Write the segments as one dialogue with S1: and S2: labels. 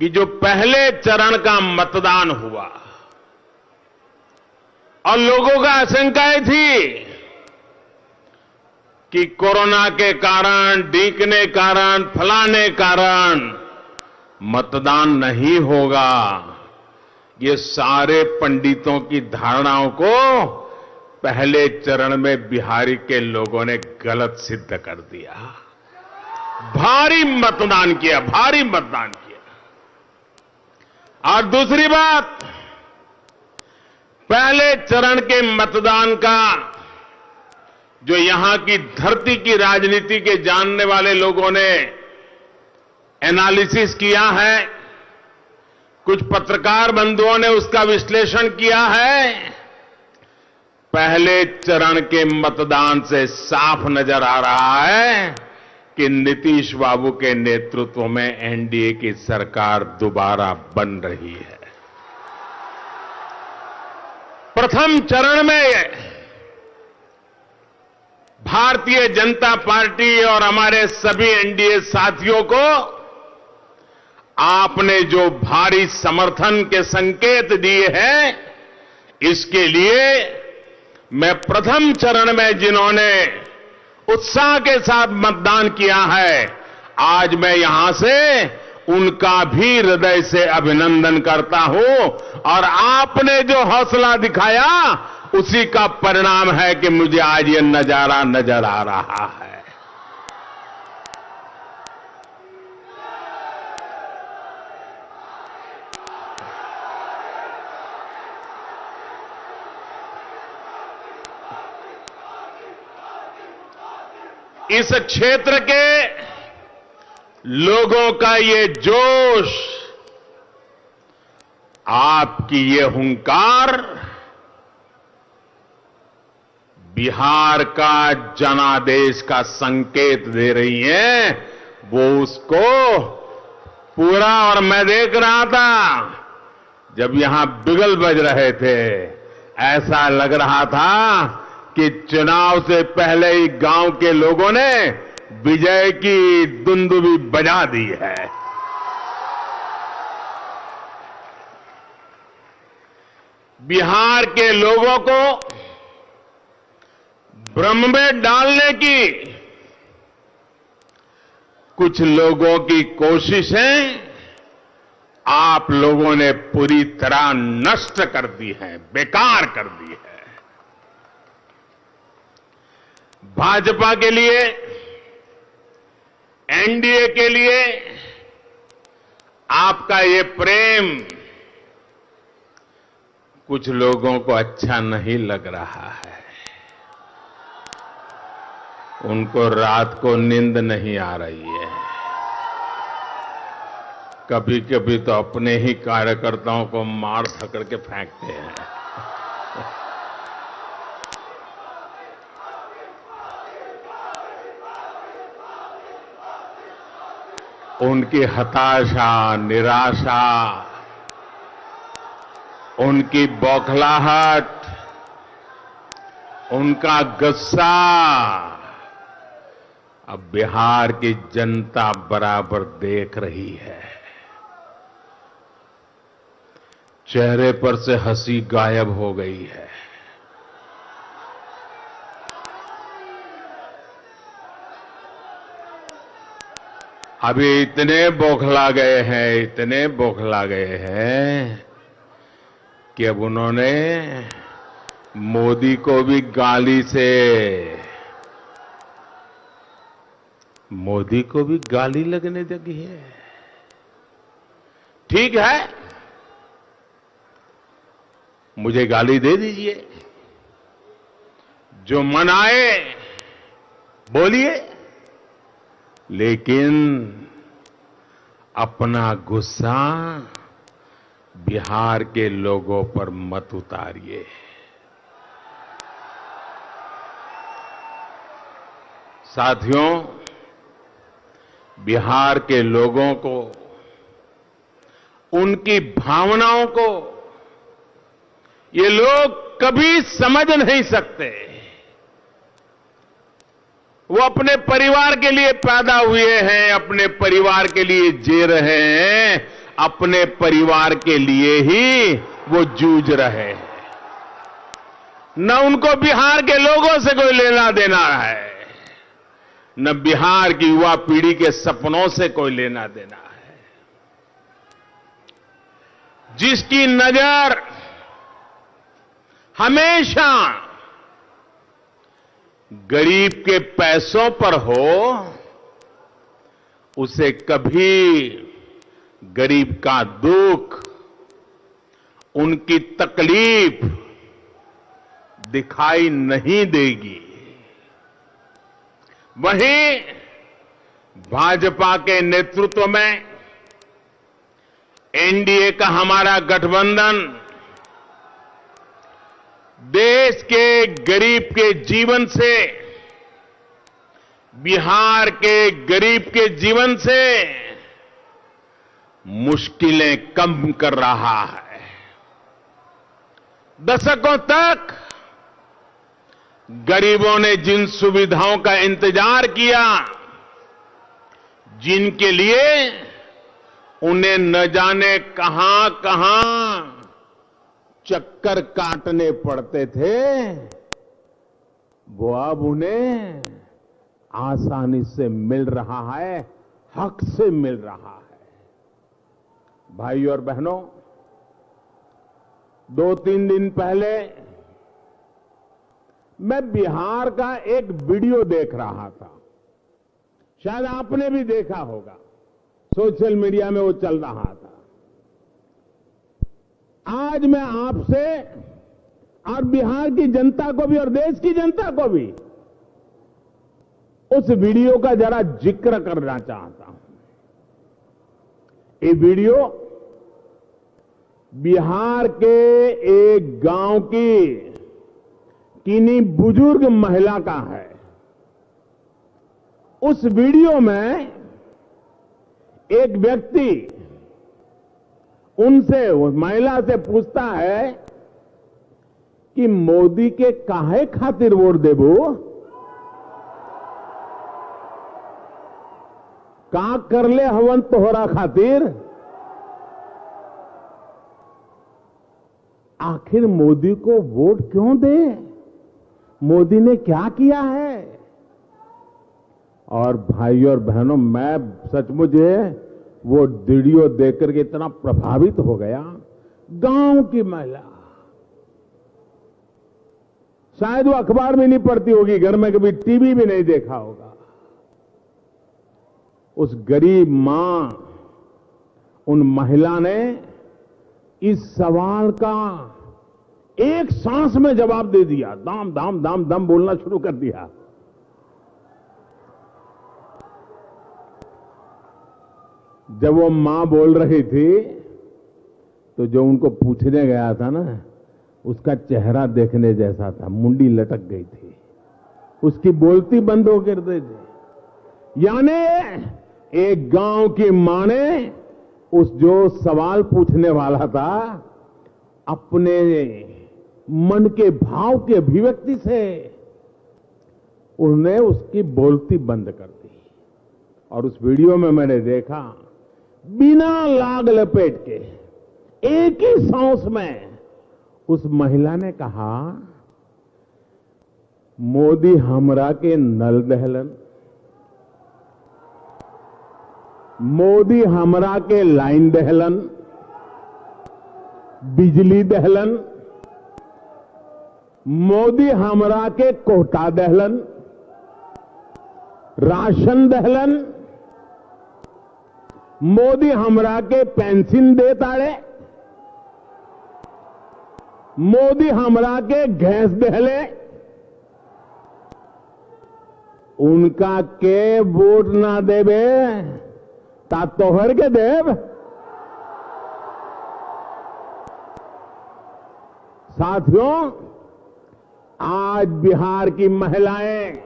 S1: कि जो पहले चरण का मतदान हुआ और लोगों का आशंकाएं थी कि कोरोना के कारण, डीकने कारण, फलाने कारण मतदान नहीं होगा, ये सारे पंडितों की धारणाओं को पहले चरण में बिहार के लोगों ने गलत सिद्ध कर दिया। भारी मतदान किया, भारी मतदान किया। और दूसरी बात, पहले चरण के मतदान का जो यहां की धरती की राजनीति के जानने वाले लोगों ने एनालिसिस किया है, कुछ पत्रकार बंधुओं ने उसका विश्लेषण किया है, पहले चरण के मतदान से साफ नजर आ रहा है कि नीतीश बाबू के नेतृत्व में एनडीए की सरकार दोबारा बन रही है। प्रथम चरण में भारतीय जनता पार्टी और हमारे सभी एनडीए साथियों को आपने जो भारी समर्थन के संकेत दिए हैं, इसके लिए मैं प्रथम चरण में जिन्होंने उत्साह के साथ मतदान किया है, आज मैं यहां से उनका भी हृदय से अभिनंदन करता हूं। और आपने जो हौसला दिखाया, उसी का परिणाम है कि मुझे आज ये नजारा नजर आ रहा है। इस क्षेत्र के लोगों का ये जोश, आपकी ये हुंकार बिहार का जनादेश का संकेत दे रही है। वो उसको पूरा, और मैं देख रहा था जब यहां बिगल बज रहे थे, ऐसा लग रहा था कि चुनाव से पहले ही गांव के लोगों ने विजय की दुंदुभी बजा दी है। बिहार के लोगों को भ्रम में डालने की कुछ लोगों की कोशिशें आप लोगों ने पूरी तरह नष्ट कर दी है, बेकार कर दी है। भाजपा के लिए, एनडीए के लिए आपका ये प्रेम कुछ लोगों को अच्छा नहीं लग रहा है। उनको रात को नींद नहीं आ रही है। कभी कभी तो अपने ही कार्यकर्ताओं को मार धकड़ के फेंकते हैं। उनकी हताशा, निराशा, उनकी बौखलाहट, उनका गुस्सा अब बिहार की जनता बराबर देख रही है। चेहरे पर से हंसी गायब हो गई है। अभी इतने बौखला गए हैं, इतने बौखला गए हैं कि अब उन्होंने मोदी को भी गाली लगने लगी है। ठीक है, मुझे गाली दे दीजिए, जो मन आए बोलिए, लेकिन अपना गुस्सा बिहार के लोगों पर मत उतारिए। साथियों, बिहार के लोगों को, उनकी भावनाओं को ये लोग कभी समझ नहीं सकते। वो अपने परिवार के लिए पैदा हुए हैं, अपने परिवार के लिए जी रहे हैं, अपने परिवार के लिए ही वो जूझ रहे हैं। न उनको बिहार के लोगों से कोई लेना देना है, न बिहार की युवा पीढ़ी के सपनों से कोई लेना देना है। जिसकी नजर हमेशा गरीब के पैसों पर हो, उसे कभी गरीब का दुख, उनकी तकलीफ दिखाई नहीं देगी। वहीं भाजपा के नेतृत्व में एनडीए का हमारा गठबंधन देश के गरीब के जीवन से, बिहार के गरीब के जीवन से मुश्किलें कम कर रहा है। दशकों तक गरीबों ने जिन सुविधाओं का इंतजार किया, जिनके लिए उन्हें न जाने कहां कहां चक्कर काटने पड़ते थे, वो अब उन्हें आसानी से मिल रहा है, हक से मिल रहा है। भाई और बहनों, 2-3 दिन पहले मैं बिहार का एक वीडियो देख रहा था। शायद आपने भी देखा होगा, सोशल मीडिया में वो चल रहा था। आज मैं आपसे और बिहार की जनता को भी और देश की जनता को भी उस वीडियो का जरा जिक्र करना चाहता हूं। ये वीडियो बिहार के एक गांव की किन्हीं बुजुर्ग महिला का है। उस वीडियो में एक व्यक्ति उनसे, उस महिला से पूछता है कि मोदी के काहे खातिर वोट देबो, का करले हवन तोहरा खातिर, आखिर मोदी को वोट क्यों दे, मोदी ने क्या किया है। और भाइयों और बहनों, मैं सचमुच वो वीडियो देखकर के इतना प्रभावित हो गया। गांव की महिला, शायद वो अखबार में नहीं पढ़ती होगी, घर में कभी टीवी भी नहीं देखा होगा। उस गरीब मां, उन महिला ने इस सवाल का एक सांस में जवाब दे दिया। दाम दाम दाम दम बोलना शुरू कर दिया। जब वो मां बोल रही थी तो जो उनको पूछने गया था ना, उसका चेहरा देखने जैसा था, मुंडी लटक गई थी, उसकी बोलती बंद हो कर दी थी। यानी एक गांव की मां ने उस जो सवाल पूछने वाला था, अपने मन के भाव की अभिव्यक्ति से उन्हें उसकी बोलती बंद कर दी। और उस वीडियो में मैंने देखा, बिना लाग लपेट के एक ही सांस में उस महिला ने कहा, मोदी हमरा के नल दहलन, मोदी हमरा के लाइन दहलन, बिजली दहलन, मोदी हमरा के कोटा दहलन, राशन दहलन, मोदी हमरा के पेंशन दे ताड़े, मोदी हमरा के गैस दहले, उनका के वोट ना देवे ता तोहर के देव। साथियों, आज बिहार की महिलाएं,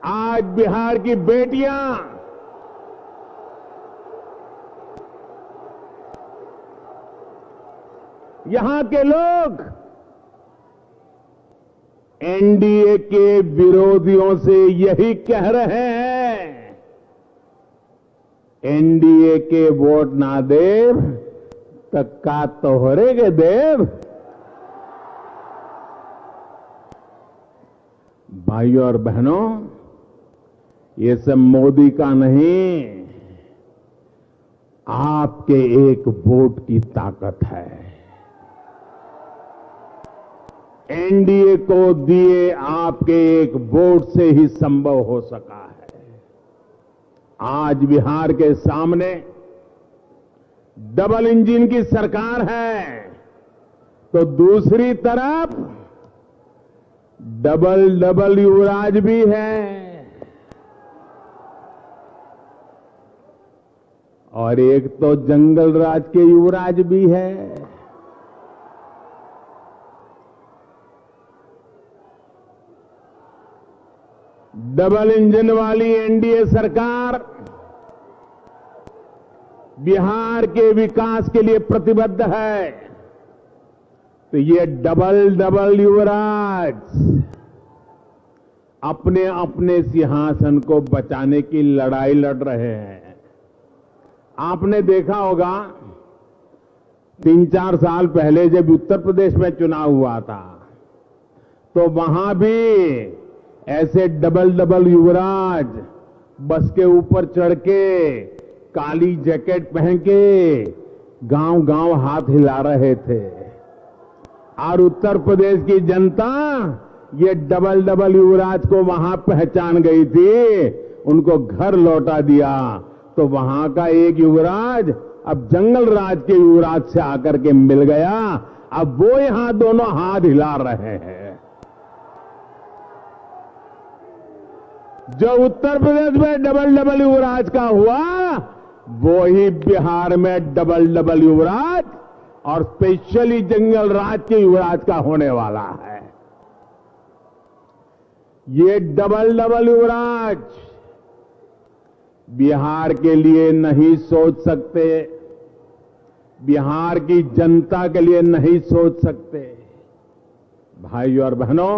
S1: आज बिहार की बेटियां यहां के लोग एनडीए के विरोधियों से यही कह रहे हैं एनडीए के वोट ना देव तो का तोहरे के देव। भाइयों और बहनों, ये सब मोदी का नहीं, आपके एक वोट की ताकत है। एनडीए को दिए आपके एक वोट से ही संभव हो सका है। आज बिहार के सामने डबल इंजन की सरकार है, तो दूसरी तरफ डबल युवराज भी है, और एक तो जंगल राज के युवराज भी है। डबल इंजन वाली एनडीए सरकार बिहार के विकास के लिए प्रतिबद्ध है, तो ये डबल युवराज अपने अपने सिंहासन को बचाने की लड़ाई लड़ रहे हैं। आपने देखा होगा 3-4 साल पहले जब उत्तर प्रदेश में चुनाव हुआ था, तो वहां भी ऐसे डबल युवराज बस के ऊपर चढ़ के काली जैकेट पहन के गांव गांव हाथ हिला रहे थे, और उत्तर प्रदेश की जनता ये डबल युवराज को वहां पहचान गई थी, उनको घर लौटा दिया। तो वहां का एक युवराज अब जंगल राज के युवराज से आकर के मिल गया, अब वो यहां दोनों हाथ हिला रहे हैं। जो उत्तर प्रदेश में डबल युवराज का हुआ, वो ही बिहार में डबल युवराज और स्पेशली जंगल राज के युवराज का होने वाला है। ये डबल युवराज बिहार के लिए नहीं सोच सकते, बिहार की जनता के लिए नहीं सोच सकते। भाइयों और बहनों,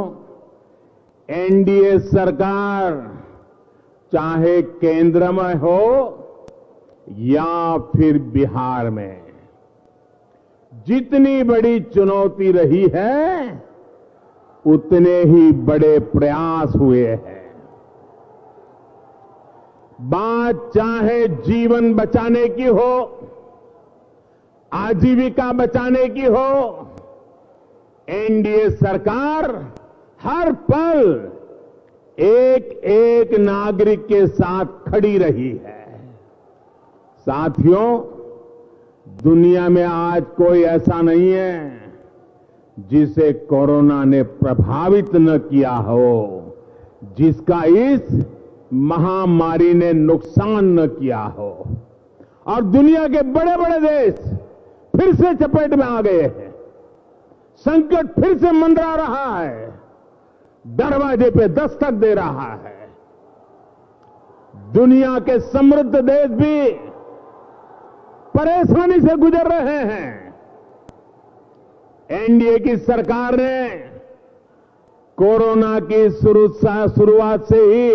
S1: एनडीए सरकार चाहे केंद्र में हो या फिर बिहार में, जितनी बड़ी चुनौती रही है उतने ही बड़े प्रयास हुए हैं। बात चाहे जीवन बचाने की हो, आजीविका बचाने की हो, एनडीए सरकार हर पल एक एक नागरिक के साथ खड़ी रही है। साथियों, दुनिया में आज कोई ऐसा नहीं है जिसे कोरोना ने प्रभावित न किया हो, जिसका इस महामारी ने नुकसान न किया हो। और दुनिया के बड़े बड़े देश फिर से चपेट में आ गए हैं, संकट फिर से मंडरा रहा है, दरवाजे पे दस्तक दे रहा है। दुनिया के समृद्ध देश भी परेशानी से गुजर रहे हैं। एनडीए की सरकार ने कोरोना की शुरुआत से ही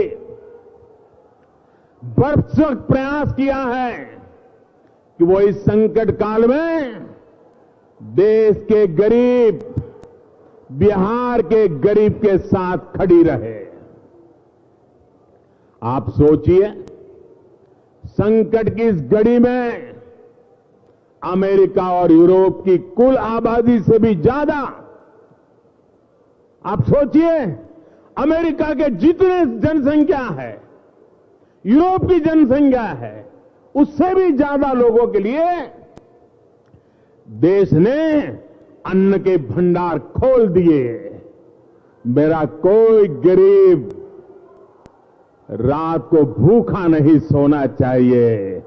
S1: भरसक प्रयास किया है कि वो इस संकट काल में देश के गरीब, बिहार के गरीब के साथ खड़ी रहे। आप सोचिए, संकट की इस घड़ी में अमेरिका और यूरोप की कुल आबादी से भी ज्यादा, आप सोचिए अमेरिका के जितने जनसंख्या है, यूरोप की जनसंख्या है, उससे भी ज्यादा लोगों के लिए देश ने अन्न के भंडार खोल दिए। मेरा कोई गरीब रात को भूखा नहीं सोना चाहिए।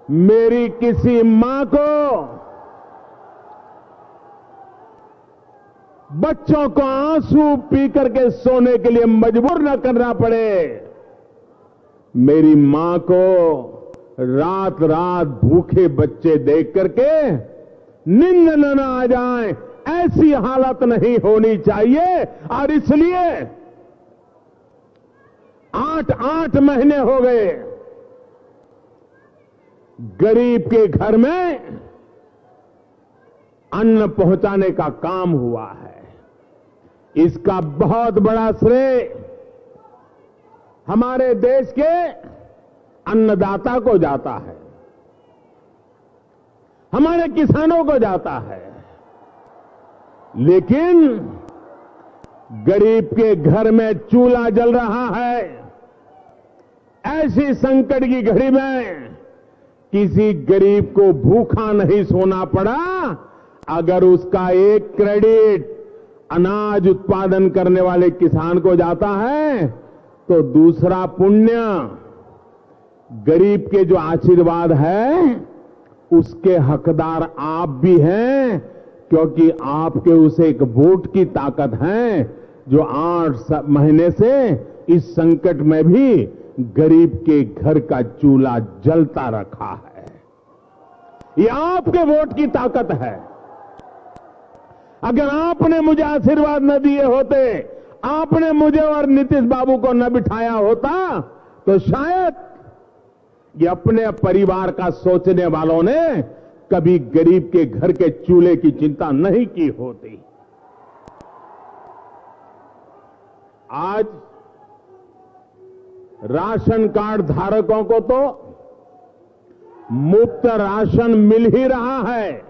S1: मेरी किसी मां को बच्चों को आंसू पी करके सोने के लिए मजबूर न करना पड़े। मेरी मां को रात रात भूखे बच्चे देख करके नींद न आ जाए, ऐसी हालत नहीं होनी चाहिए। और इसलिए 8 महीने हो गए गरीब के घर में अन्न पहुंचाने का काम हुआ है। इसका बहुत बड़ा श्रेय हमारे देश के अन्नदाता को जाता है, हमारे किसानों को जाता है। लेकिन गरीब के घर में चूल्हा जल रहा है, ऐसी संकट की घड़ी में किसी गरीब को भूखा नहीं सोना पड़ा अगर उसका एक क्रेडिट अनाज उत्पादन करने वाले किसान को जाता है, तो दूसरा पुण्य गरीब के जो आशीर्वाद है उसके हकदार आप भी हैं, क्योंकि आपके उस एक वोट की ताकत है जो 8 महीने से इस संकट में भी गरीब के घर का चूल्हा जलता रखा है। ये आपके वोट की ताकत है। अगर आपने मुझे आशीर्वाद न दिए होते, आपने मुझे और नीतीश बाबू को न बिठाया होता, तो शायद ये अपने परिवार का सोचने वालों ने कभी गरीब के घर के चूल्हे की चिंता नहीं की होती। आज राशन कार्ड धारकों को तो मुफ्त राशन मिल ही रहा है।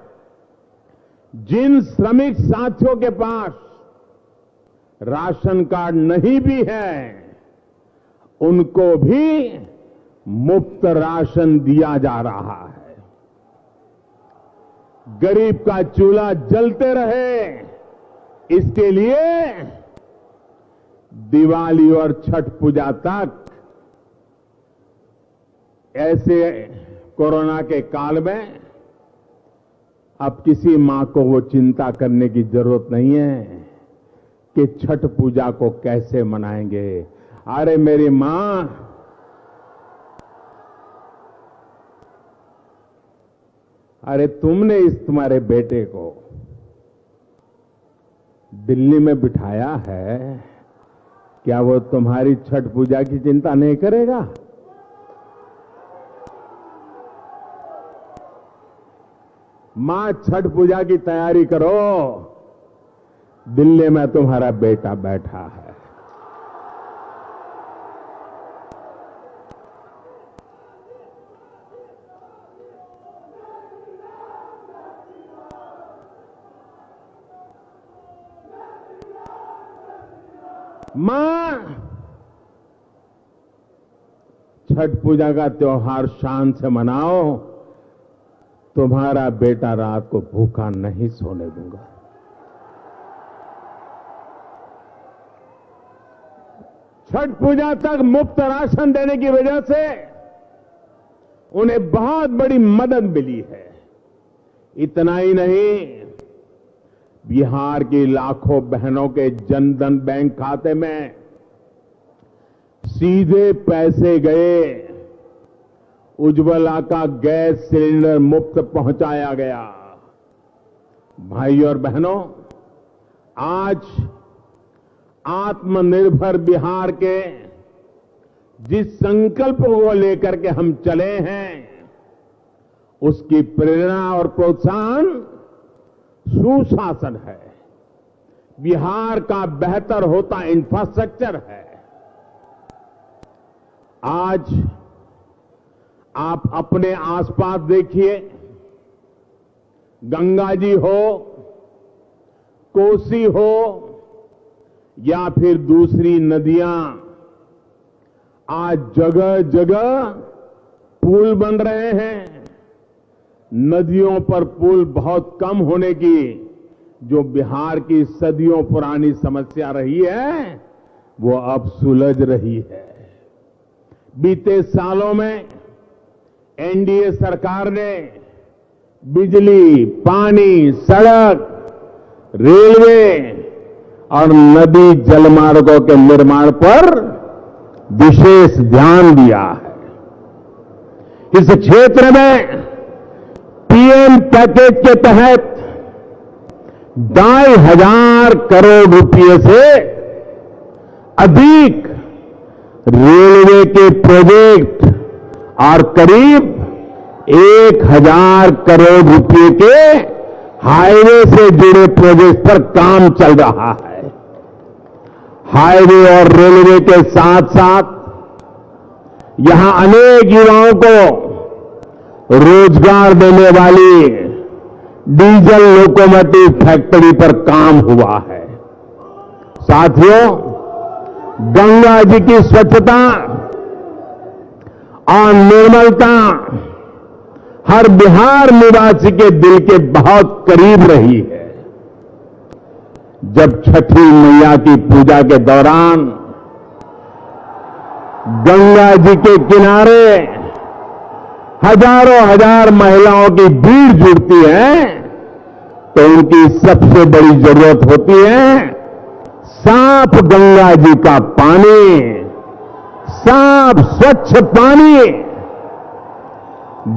S1: जिन श्रमिक साथियों के पास राशन कार्ड नहीं भी है, उनको भी मुफ्त राशन दिया जा रहा है। गरीब का चूल्हा जलते रहे, इसके लिए दिवाली और छठ पूजा तक ऐसे कोरोना के काल में अब किसी मां को वो चिंता करने की जरूरत नहीं है कि छठ पूजा को कैसे मनाएंगे। अरे मेरी मां, अरे तुमने इस तुम्हारे बेटे को दिल्ली में बिठाया है, क्या वो तुम्हारी छठ पूजा की चिंता नहीं करेगा? मां, छठ पूजा की तैयारी करो, दिल्ली में तुम्हारा बेटा बैठा है। मां, छठ पूजा का त्योहार शान से मनाओ, तुम्हारा बेटा रात को भूखा नहीं सोने दूंगा। छठ पूजा तक मुफ्त राशन देने की वजह से उन्हें बहुत बड़ी मदद मिली है। इतना ही नहीं, बिहार की लाखों बहनों के जनधन बैंक खाते में सीधे पैसे गए, उज्ज्वला का गैस सिलेंडर मुफ्त पहुंचाया गया। भाई और बहनों, आज आत्मनिर्भर बिहार के जिस संकल्प को लेकर के हम चले हैं, उसकी प्रेरणा और प्रोत्साहन सुशासन है, बिहार का बेहतर होता इंफ्रास्ट्रक्चर है। आज आप अपने आसपास देखिए, गंगा जी हो, कोसी हो या फिर दूसरी नदियां, आज जगह जगह पुल बन रहे हैं। नदियों पर पुल बहुत कम होने की जो बिहार की सदियों पुरानी समस्या रही है, वो अब सुलझ रही है। बीते सालों में एनडीए सरकार ने बिजली, पानी, सड़क, रेलवे और नदी जलमार्गों के निर्माण पर विशेष ध्यान दिया है। इस क्षेत्र में पीएम पैकेज के तहत 2,500 करोड़ रुपए से अधिक रेलवे के प्रोजेक्ट और करीब
S2: 1000 करोड़ रुपए के हाईवे से जुड़े प्रोजेक्ट पर काम चल रहा है। हाईवे और रेलवे के साथ साथ यहां अनेक युवाओं को रोजगार देने वाली डीजल लोकोमोटिव फैक्ट्री पर काम हुआ है। साथियों, गंगा जी की स्वच्छता और निर्मलता हर बिहार निवासी के दिल के बहुत करीब रही है। जब छठी मैया की पूजा के दौरान गंगा जी के किनारे हजारों हजार महिलाओं की भीड़ जुड़ती है, तो उनकी सबसे बड़ी जरूरत होती है साफ गंगा जी का पानी, साफ स्वच्छ पानी।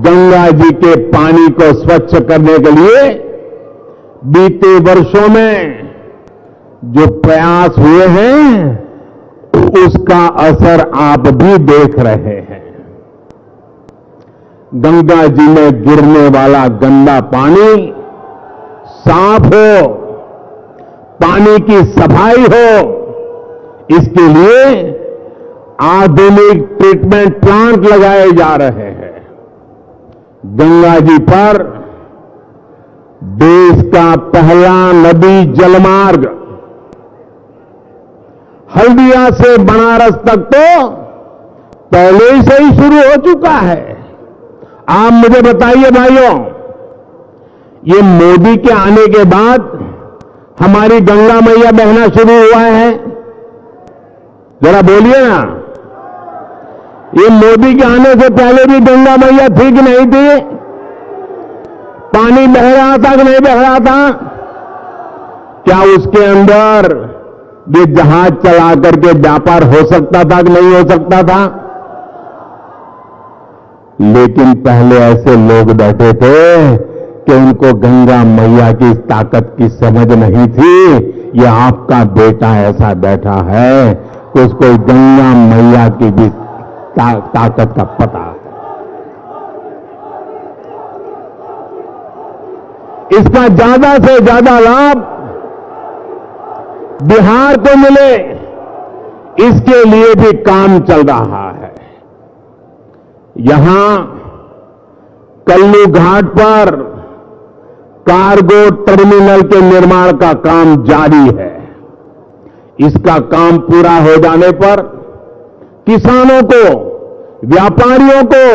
S2: गंगा जी के पानी को स्वच्छ करने के लिए बीते वर्षों में जो प्रयास हुए हैं, उसका असर आप भी देख रहे हैं। गंगा जी में गिरने वाला गंदा पानी साफ हो, पानी की सफाई हो, इसके लिए आधुनिक ट्रीटमेंट प्लांट लगाए जा रहे हैं। गंगा जी पर देश का पहला नदी जलमार्ग हल्दिया से बनारस तक तो पहले से ही शुरू हो चुका है। आप मुझे बताइए भाइयों, ये मोदी के आने के बाद हमारी गंगा मैया बहना शुरू हुआ है? जरा बोलिए ना। ये मोदी के आने से पहले भी गंगा मैया थी कि नहीं थी? पानी बह रहा था कि नहीं बह रहा था? क्या उसके अंदर ये जहाज चला करके व्यापार हो सकता था कि नहीं हो सकता था? लेकिन पहले ऐसे लोग बैठे थे कि उनको गंगा मैया की ताकत की समझ नहीं थी। ये आपका बेटा ऐसा बैठा है कि उसको गंगा मैया की भी ताकत का पता है। इसका ज्यादा से ज्यादा लाभ बिहार को मिले, इसके लिए भी काम चल रहा है। यहां कल्लू घाट पर कार्गो टर्मिनल के निर्माण का काम जारी है। इसका काम पूरा हो जाने पर किसानों को, व्यापारियों को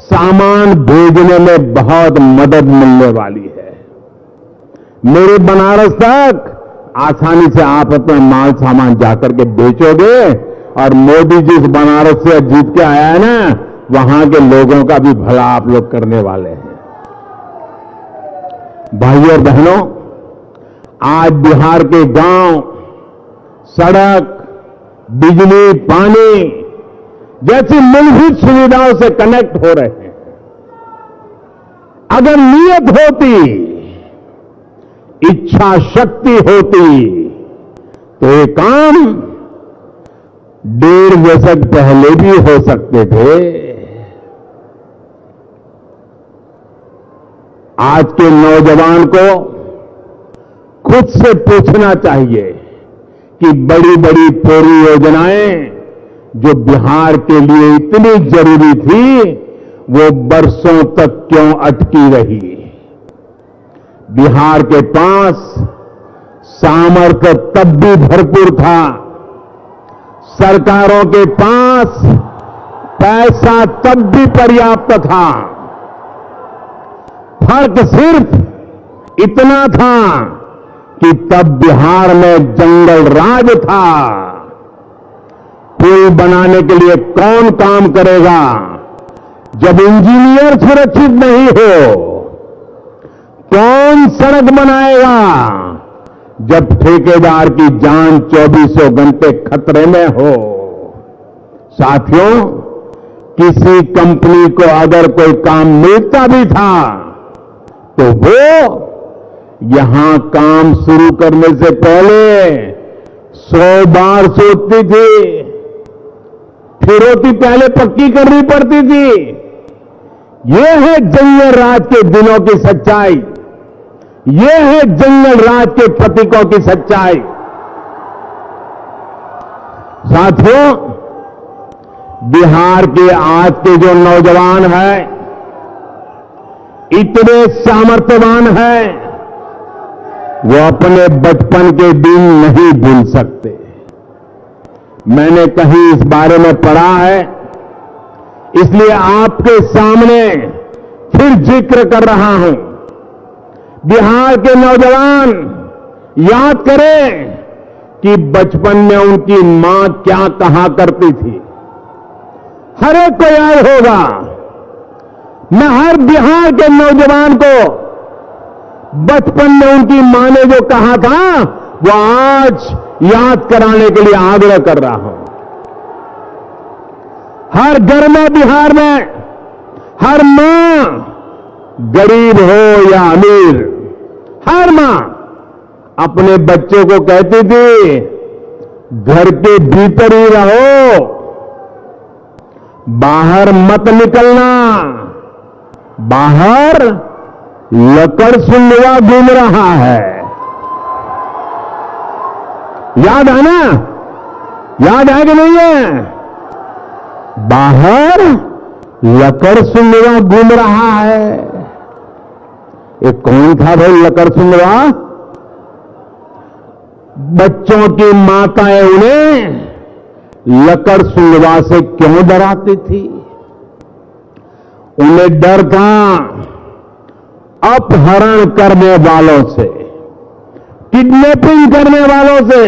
S2: सामान भेजने में बहुत मदद मिलने वाली है। मेरे बनारस तक आसानी से आप अपना माल सामान जाकर के बेचोगे, और मोदी जी इस बनारस से जीत के आया है ना, वहां के लोगों का भी भला आप लोग करने वाले हैं। भाइयों और बहनों, आज बिहार के गांव सड़क, बिजली, पानी जैसी मूलभूत सुविधाओं से कनेक्ट हो रहे हैं। अगर नियत होती, इच्छा शक्ति होती, तो ये काम 1.5 दशक पहले भी हो सकते थे। आज के नौजवान को खुद से पूछना चाहिए कि बड़ी बड़ी परियोजनाएं जो बिहार के लिए इतनी जरूरी थी, वो बरसों तक क्यों अटकी रही? बिहार के पास सामर्थ्य तब भी भरपूर था, सरकारों के पास पैसा तब भी पर्याप्त था। फर्क सिर्फ इतना था कि तब बिहार में जंगल राज था। पुल बनाने के लिए कौन काम करेगा जब इंजीनियर सुरक्षित नहीं हो? कौन सड़क बनाएगा जब ठेकेदार की जान 24 घंटे खतरे में हो? साथियों, किसी कंपनी को अगर कोई काम मिलता भी था, तो वो यहां काम शुरू करने से पहले 100 बार सोचती थी, फिरौती पहले पक्की करनी पड़ती थी। ये है जंगल राज के दिनों की सच्चाई, ये है जंगल राज के प्रतीकों की सच्चाई। साथियों, बिहार के आज के जो नौजवान हैं, इतने सामर्थ्यवान हैं, वो अपने बचपन के दिन नहीं भूल सकते। मैंने कहीं इस बारे में पढ़ा है, इसलिए आपके सामने फिर जिक्र कर रहा हूं। बिहार के नौजवान याद करें कि बचपन में उनकी मां क्या कहा करती थी। हर एक को याद होगा। मैं हर बिहार के नौजवान को बचपन में उनकी मां ने जो कहा था, वो आज याद कराने के लिए आग्रह कर रहा हूं। हर घर में बिहार में हर मां, गरीब हो या अमीर, हर मां अपने बच्चों को कहती थी, घर के भीतर ही रहो, बाहर मत निकलना, बाहर लकड़ सुंगवा घूम रहा है। याद है ना? याद है कि नहीं है? बाहर लकड़ सुंगवा घूम रहा है। ये कौन था भाई लकड़ सुंगवा? बच्चों की माताएं उन्हें लकड़ सुंगवा से क्यों डराती थी? उन्हें डर था अपहरण करने वालों से, किडनैपिंग करने वालों से।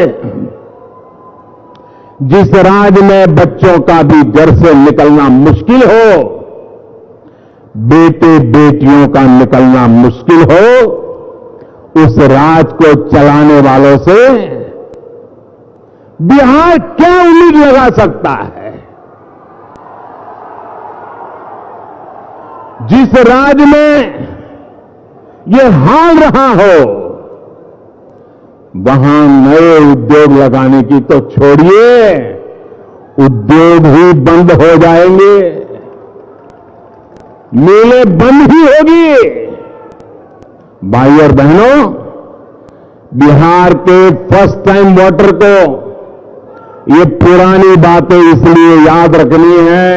S2: जिस राज्य में बच्चों का भी घर से निकलना मुश्किल हो, बेटे बेटियों का निकलना मुश्किल हो, उस राज को चलाने वालों से बिहार क्या उम्मीद लगा सकता है? जिस राज्य में ये हाल रहा हो, वहां नए उद्योग लगाने की तो छोड़िए, उद्योग ही बंद हो जाएंगे, मिलें बंद ही होगी। भाई और बहनों, बिहार के फर्स्ट टाइम वोटर को ये पुरानी बातें इसलिए याद रखनी है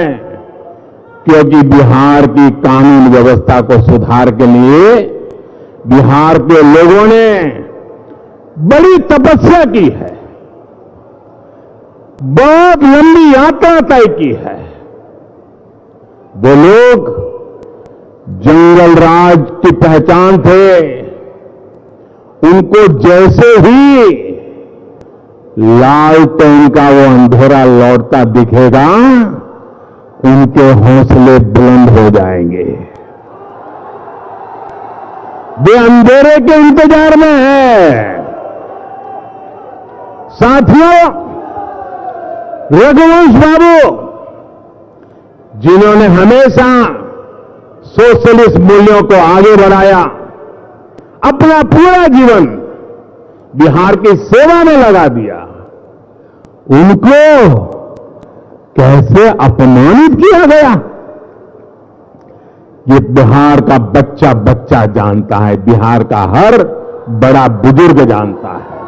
S2: क्योंकि बिहार की कानून व्यवस्था को सुधार के लिए बिहार के लोगों ने बड़ी तपस्या की है, बहुत लंबी यात्रा तय की है। वो लोग जंगल राज की पहचान थे, उनको जैसे ही लालटेन का वो अंधेरा लौटता दिखेगा, उनके हौसले बुलंद हो जाएंगे। वे अंधेरे के इंतजार में हैं। साथियों, रघुवंश बाबू, जिन्होंने हमेशा सोशलिस्ट मूल्यों को आगे बढ़ाया, अपना पूरा जीवन बिहार की सेवा में लगा दिया, उनको कैसे अपमानित किया गया? ये बिहार का बच्चा बच्चा जानता है, बिहार का हर बड़ा बुजुर्ग जानता है।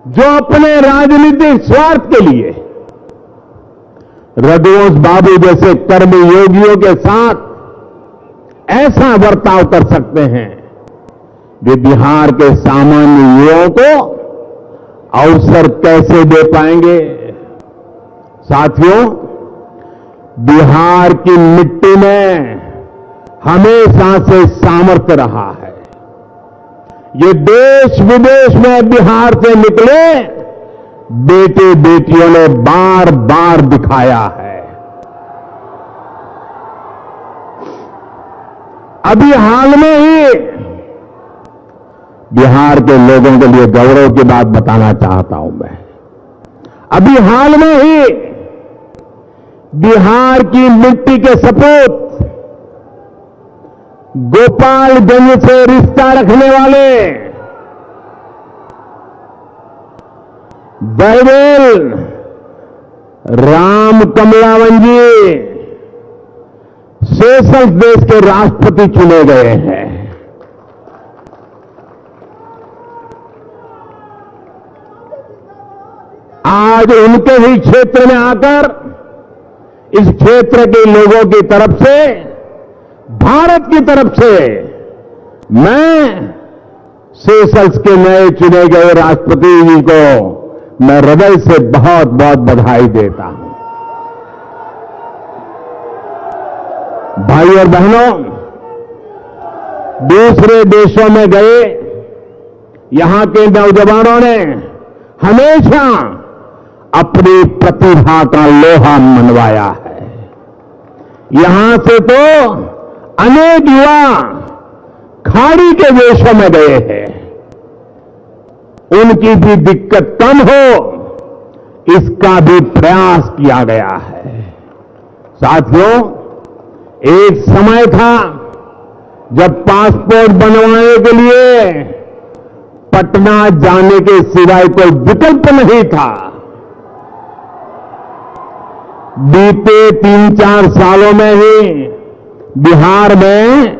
S2: जो अपने राजनीतिक स्वार्थ के लिए रघुवंश बाबू जैसे कर्म योगियों के साथ ऐसा बर्ताव कर सकते हैं, वे बिहार के सामान्य युवाओं को अवसर कैसे दे पाएंगे? साथियों, बिहार की मिट्टी में हमेशा से सामर्थ्य रहा है। ये देश विदेश में बिहार से निकले बेटे बेटियों ने बार बार दिखाया है। अभी हाल में ही बिहार के लोगों के लिए गौरव की बात बताना चाहता हूं मैं। अभी हाल में ही बिहार की मिट्टी के सपूत, गोपालगंज से रिश्ता रखने वाले बैवेल राम कमलावन जी सेशल्स देश के राष्ट्रपति चुने गए हैं। आज उनके ही क्षेत्र में आकर इस क्षेत्र के लोगों की तरफ से, भारत की तरफ से मैं सेशल्स के नए चुने गए राष्ट्रपति जी को मैं हृदय से बहुत बहुत बधाई देता हूं। भाई और बहनों, दूसरे देशों में गए यहां के नौजवानों ने हमेशा अपनी प्रतिभा का लोहा मनवाया है। यहां से तो अनेक युवा खाड़ी के देशों में गए हैं। उनकी भी दिक्कत कम हो, इसका भी प्रयास किया गया है। साथियों, एक समय था जब पासपोर्ट बनवाने के लिए पटना जाने के सिवाय कोई विकल्प नहीं था। बीते 3-4 सालों में ही बिहार में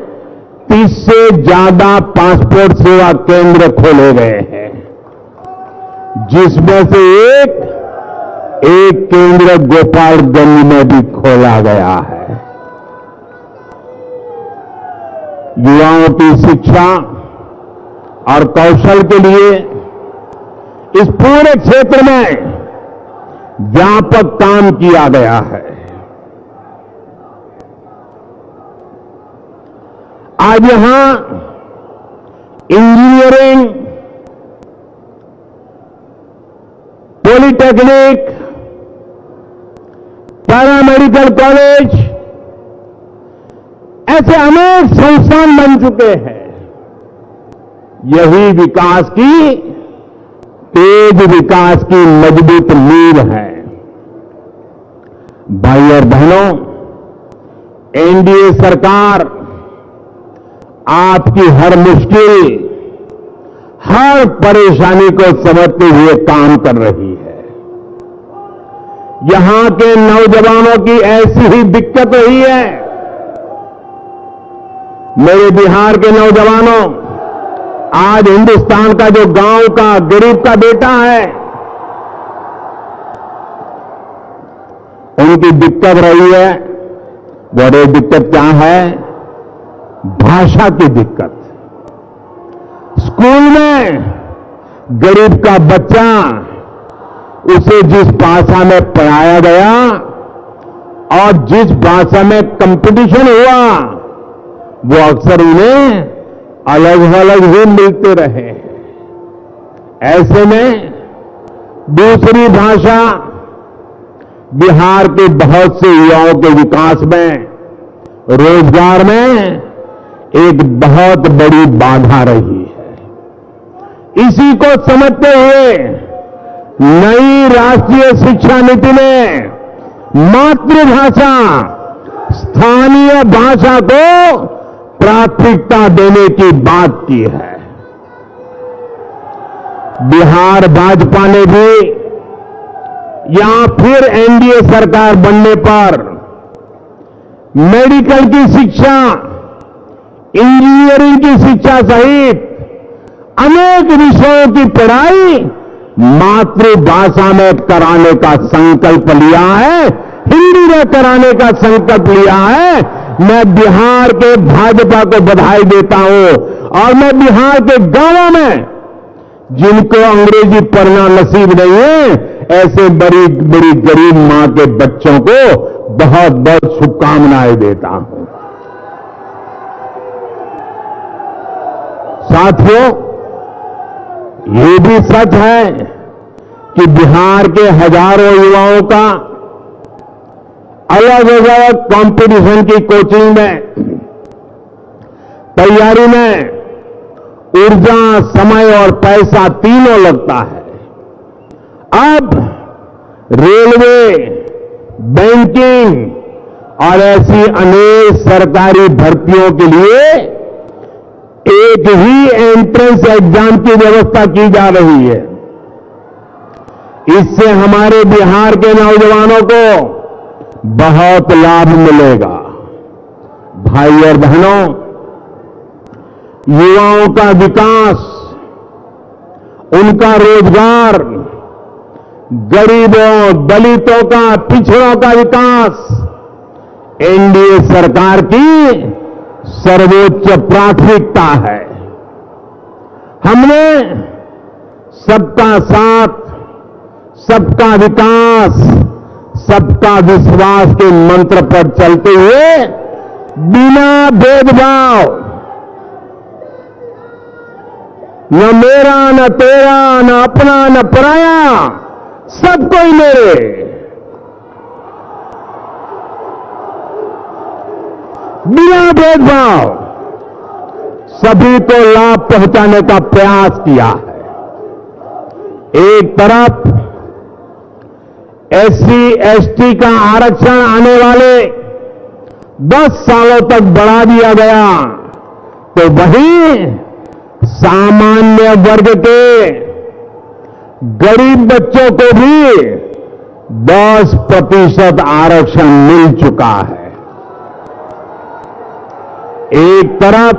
S2: 30 से ज्यादा पासपोर्ट सेवा केंद्र खोले गए हैं, जिसमें से एक केंद्र गोपालगंज में भी खोला गया है। युवाओं की शिक्षा और कौशल के लिए इस पूरे क्षेत्र में व्यापक काम किया गया है। आज यहां इंजीनियरिंग, पॉलिटेक्निक, पैरामेडिकल कॉलेज, ऐसे अनेक संस्थान बन चुके हैं। यही विकास की, तेज विकास की मजबूत नींव है। भाई और बहनों, एनडीए सरकार आपकी हर मुश्किल, हर परेशानी को समझते हुए काम कर रही है। यहां के नौजवानों की ऐसी ही दिक्कत रही है। मेरे बिहार के नौजवानों, आज हिंदुस्तान का जो गांव का गरीब का बेटा है, उनकी दिक्कत रही है। बड़ी दिक्कत क्या है? भाषा की दिक्कत। स्कूल में गरीब का बच्चा, उसे जिस भाषा में पढ़ाया गया और जिस भाषा में कंपटीशन हुआ, वो अक्सर उन्हें अलग अलग ही मिलते रहे। ऐसे में दूसरी भाषा बिहार के बहुत से युवाओं के विकास में, रोजगार में एक बहुत बड़ी बाधा रही है। इसी को समझते हुए नई राष्ट्रीय शिक्षा नीति में मातृभाषा, स्थानीय भाषा को प्राथमिकता देने की बात की है। बिहार भाजपा ने भी या फिर एनडीए सरकार बनने पर मेडिकल की शिक्षा, इंजीनियरिंग की शिक्षा सहित अनेक विषयों की पढ़ाई मातृभाषा में कराने का संकल्प लिया है, हिंदी में कराने का संकल्प लिया है। मैं बिहार के भाजपा को बधाई देता हूं और मैं बिहार के गांवों में जिनको अंग्रेजी पढ़ना नसीब नहीं है, ऐसे बड़ी बड़ी गरीब मां के बच्चों को बहुत बहुत शुभकामनाएं देता हूं। साथियों, ये भी सच है कि बिहार के हजारों युवाओं का अलग अलग कंपटीशन की कोचिंग में, तैयारी में ऊर्जा, समय और पैसा तीनों लगता है। अब रेलवे, बैंकिंग और ऐसी अनेक सरकारी भर्तियों के लिए एक ही एंट्रेंस एग्जाम की व्यवस्था की जा रही है। इससे हमारे बिहार के नौजवानों को बहुत लाभ मिलेगा। भाई और बहनों, युवाओं का विकास, उनका रोजगार, गरीबों, दलितों का, पिछड़ों का विकास एनडीए सरकार की सर्वोच्च प्राथमिकता है। हमने सबका साथ, सबका विकास, सबका विश्वास के मंत्र पर चलते हुए बिना भेदभाव, न मेरा न तेरा, न अपना न पराया, सब कोई मेरे, बिना भेदभाव सभी को लाभ पहुंचाने का प्रयास किया है। एक तरफ एससी एसटी का आरक्षण आने वाले 10 सालों तक बढ़ा दिया गया, तो वहीं सामान्य वर्ग के गरीब बच्चों को भी 10% आरक्षण मिल चुका है। एक तरफ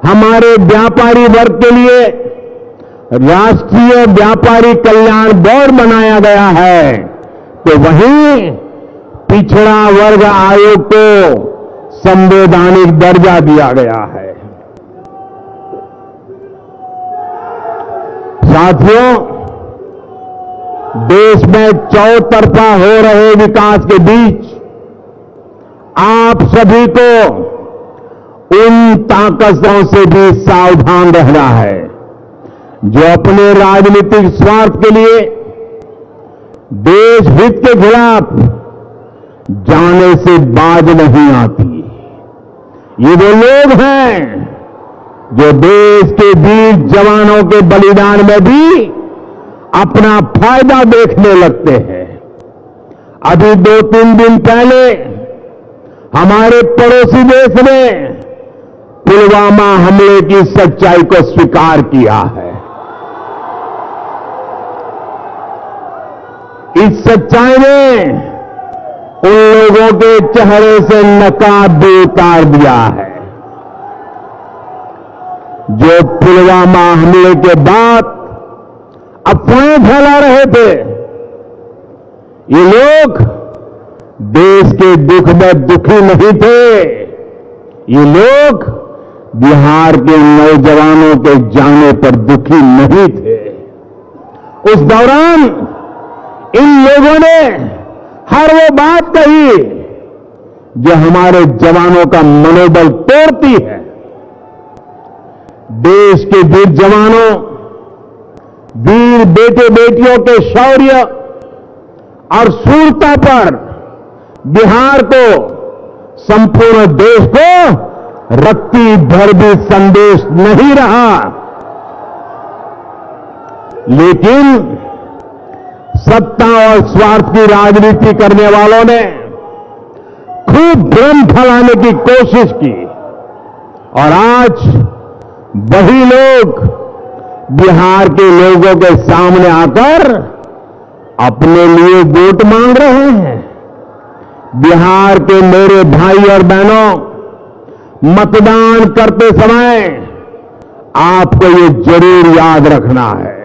S2: हमारे व्यापारी वर्ग के लिए राष्ट्रीय व्यापारी कल्याण बोर्ड बनाया गया है, तो वहीं पिछड़ा वर्ग आयोग को संवैधानिक दर्जा दिया गया है। साथियों, देश में चौतरफा हो रहे विकास के बीच आप सभी को उन ताकतों से भी सावधान रहना है जो अपने राजनीतिक स्वार्थ के लिए देश हित के खिलाफ जाने से बाज नहीं आती। ये वो लोग हैं जो देश के वीर जवानों के बलिदान में भी अपना फायदा देखने लगते हैं। अभी 2-3 दिन पहले हमारे पड़ोसी देश ने पुलवामा हमले की सच्चाई को स्वीकार किया है। इस सच्चाई ने उन लोगों के चेहरे से नकाब भी उतार दिया है जो पुलवामा हमले के बाद अफवाहें फैला रहे थे। ये लोग देश के दुख में दुखी नहीं थे, ये लोग बिहार के नौजवानों के जाने पर दुखी नहीं थे। उस दौरान इन लोगों ने हर वो बात कही जो हमारे जवानों का मनोबल तोड़ती है। देश के वीर जवानों, वीर बेटे बेटियों के शौर्य और शूरता पर बिहार को, संपूर्ण देश को रत्ती भर भी संदेश नहीं रहा। लेकिन सत्ता और स्वार्थ की राजनीति करने वालों ने खूब भ्रम फैलाने की कोशिश की और आज वही लोग बिहार के लोगों के सामने आकर अपने लिए वोट मांग रहे हैं। बिहार के मेरे भाई और बहनों, मतदान करते समय आपको ये जरूर याद रखना है,